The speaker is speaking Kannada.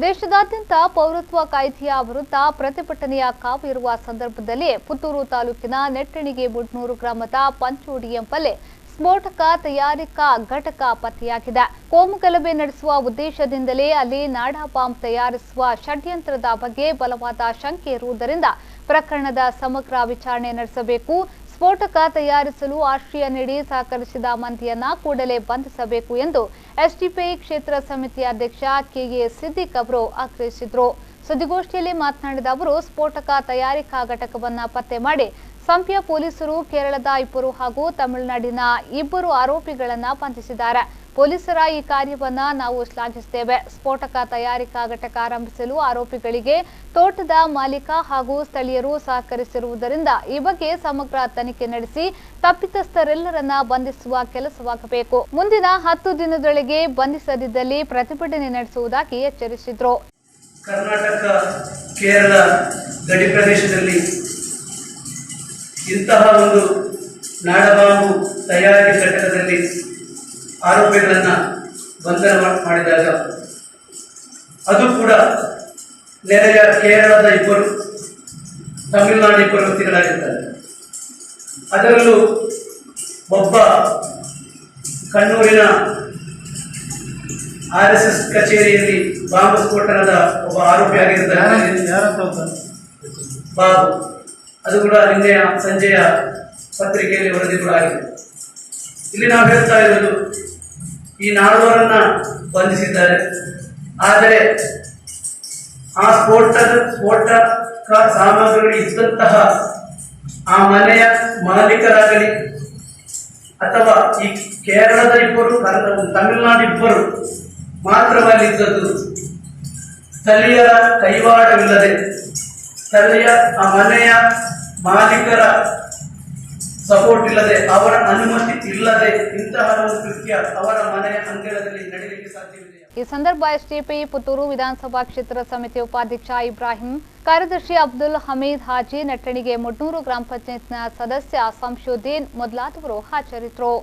ದೇಶದಾದ್ಯಂತ ಪೌರತ್ವ ಕಾಯ್ದೆಯ ವಿರುದ್ಧ ಪ್ರತಿಭಟನೆಯ ಕಾವಿರುವ ಸಂದರ್ಭದಲ್ಲಿ ಪುತ್ತೂರು ತಾಲೂಕಿನ ನೆಟ್ಟಣಿಗೆ ಮುಡ್ನೂರು ಗ್ರಾಮದ ಪಂಚೋಡಿ ಎಂಬಲ್ಲಿ ಸ್ಫೋಟಕ ತಯಾರಿಕಾ ಘಟಕ ಪತ್ತೆಯಾಗಿದೆ. ಕೋಮುಗಲಭೆ ನಡೆಸುವ ಉದ್ದೇಶದಿಂದಲೇ ಅಲ್ಲಿ ನಾಡಾ ಬಾಂಬ್ ತಯಾರಿಸುವ ಷಡ್ಯಂತ್ರದ ಬಗ್ಗೆ ಬಲವಾದ ಶಂಕೆ ಇರುವುದರಿಂದ ಪ್ರಕರಣದ ಸಮಗ್ರ ವಿಚಾರಣೆ ನಡೆಸಬೇಕು. ಸ್ಫೋಟಕ ತಯಾರಿಸಲು ಆಶ್ರಯ ನೀಡಿ ಸಹಕರಿಸಿದ ಮಂದಿಯನ್ನ ಕೂಡಲೇ ಬಂಧಿಸಬೇಕು ಎಂದು ಎಸ್ಡಿಪಿಐ ಕ್ಷೇತ್ರ ಸಮಿತಿ ಅಧ್ಯಕ್ಷ ಕೆಎ ಸಿದ್ದಿಕ್ ಅವರು ಆಗ್ರಹಿಸಿದರು. ಸುದ್ದಿಗೋಷ್ಠಿಯಲ್ಲಿ ಮಾತನಾಡಿದ ಅವರು, ಸ್ಫೋಟಕ ತಯಾರಿಕಾ ಘಟಕವನ್ನು ಪತ್ತೆ ಮಾಡಿ ಸಂಪ್ಯ ಪೊಲೀಸರು ಕೇರಳದ 2 ಹಾಗೂ ತಮಿಳುನಾಡಿನ 2 ಆರೋಪಿಗಳನ್ನು ಬಂಧಿಸಿದ್ದಾರೆ. ಪೊಲೀಸರ ಈ ಕಾರ್ಯವನ್ನ ನಾವು ಶ್ಲಾಘಿಸುತ್ತೇವೆ. ಸ್ಫೋಟಕ ತಯಾರಿಕಾ ಘಟಕ ಆರಂಭಿಸಲು ಆರೋಪಿಗಳಿಗೆ ತೋಟದ ಮಾಲೀಕ ಹಾಗೂ ಸ್ಥಳೀಯರು ಸಹಕರಿಸಿರುವುದರಿಂದ ಈ ಬಗ್ಗೆ ಸಮಗ್ರ ತನಿಖೆ ನಡೆಸಿ ತಪ್ಪಿತಸ್ಥರೆಲ್ಲರನ್ನ ಬಂಧಿಸುವ ಕೆಲಸವಾಗಬೇಕು. ಮುಂದಿನ 10 ದಿನದೊಳಗೆ ಬಂಧಿಸದಿದ್ದಲ್ಲಿ ಪ್ರತಿಭಟನೆ ನಡೆಸುವುದಾಗಿ ಎಚ್ಚರಿಸಿದರು. ಕರ್ನಾಟಕ ಕೇರಳ ಗಡಿ ಪ್ರದೇಶದಲ್ಲಿ ಇಂತಹ ಒಂದು ನಾಡಬಾಂಬು ತಯಾರಿಕೆ ಘಟಕದಲ್ಲಿ ಆರೋಪಿಗಳನ್ನು ಬಂಧನ ಮಾಡಿದಾಗ ಅದು ಕೂಡ ನೆರೆಯ ಕೇರಳದ 2 ತಮಿಳುನಾಡು 2 ವ್ಯಕ್ತಿಗಳಾಗಿರ್ತಾರೆ. ಅದರಲ್ಲೂ ಒಬ್ಬ ಕಣ್ಣೂರಿನ RSS ಕಚೇರಿಯಲ್ಲಿ ಬಾಂಬ್ ಸ್ಫೋಟನದ ಒಬ್ಬ ಆರೋಪಿ ಆಗಿರ್ತಾರೆ ಬಾಬು. ಅದು ಕೂಡ ನಿನ್ನೆ ಸಂಜೆಯ ಪತ್ರಿಕೆಯಲ್ಲಿ ವರದಿ ಕೂಡ ಆಗಿದೆ. ಇಲ್ಲಿ ನಾವು ಹೇಳ್ತಾ ಇರೋದು, ಈ 4 ಬಂಧಿಸಿದ್ದಾರೆ. ಆದರೆ ಆ ಸ್ಫೋಟಕ ಸಾಮಗ್ರಿಗಳು ಇದ್ದಂತಹ ಆ ಮನೆಯ ಮಾಲೀಕರಾಗಲಿ ಅಥವಾ ಈ ಕೇರಳದ 2 ತಮಿಳುನಾಡು 2 ಮಾತ್ರವಲ್ಲಿದ್ದದ್ದು, ಸ್ಥಳೀಯರ ಕೈವಾಡವಿಲ್ಲದೆ, ಸ್ಥಳೀಯ ಆ ಮನೆಯ ಮಾಲೀಕರ ಸಪೋರ್ಟ್ ಇಲ್ಲದೆ, ಅವರ ಅನುಮತಿ ಇಲ್ಲದೆ ಇಂತಹ ಒಂದು ಕೃತ್ಯ ಅವರ ಮನೆಯ ಅಂಗಳದಲ್ಲಿ ನಡೆಯಲಿಕ್ಕೆ ಸಾಧ್ಯವಿದೆ. ಈ ಸಂದರ್ಭ ಎಸ್ಡಿಪಿಐ ಪುತ್ತೂರು ವಿಧಾನಸಭಾ ಕ್ಷೇತ್ರ ಸಮಿತಿ ಉಪಾಧ್ಯಕ್ಷ ಇಬ್ರಾಹಿಂ, ಕಾರ್ಯದರ್ಶಿ ಅಬ್ದುಲ್ ಹಮೀದ್ ಹಾಜಿ, ನೆಟ್ಟಣಿಗೆ ಮುಡ್ನೂರು ಗ್ರಾಮ ಪಂಚಾಯತ್ನ ಸದಸ್ಯ ಸಂಶುದ್ದೀನ್ ಮೊದಲಾದವರು ಹಾಜರಿದ್ದರು.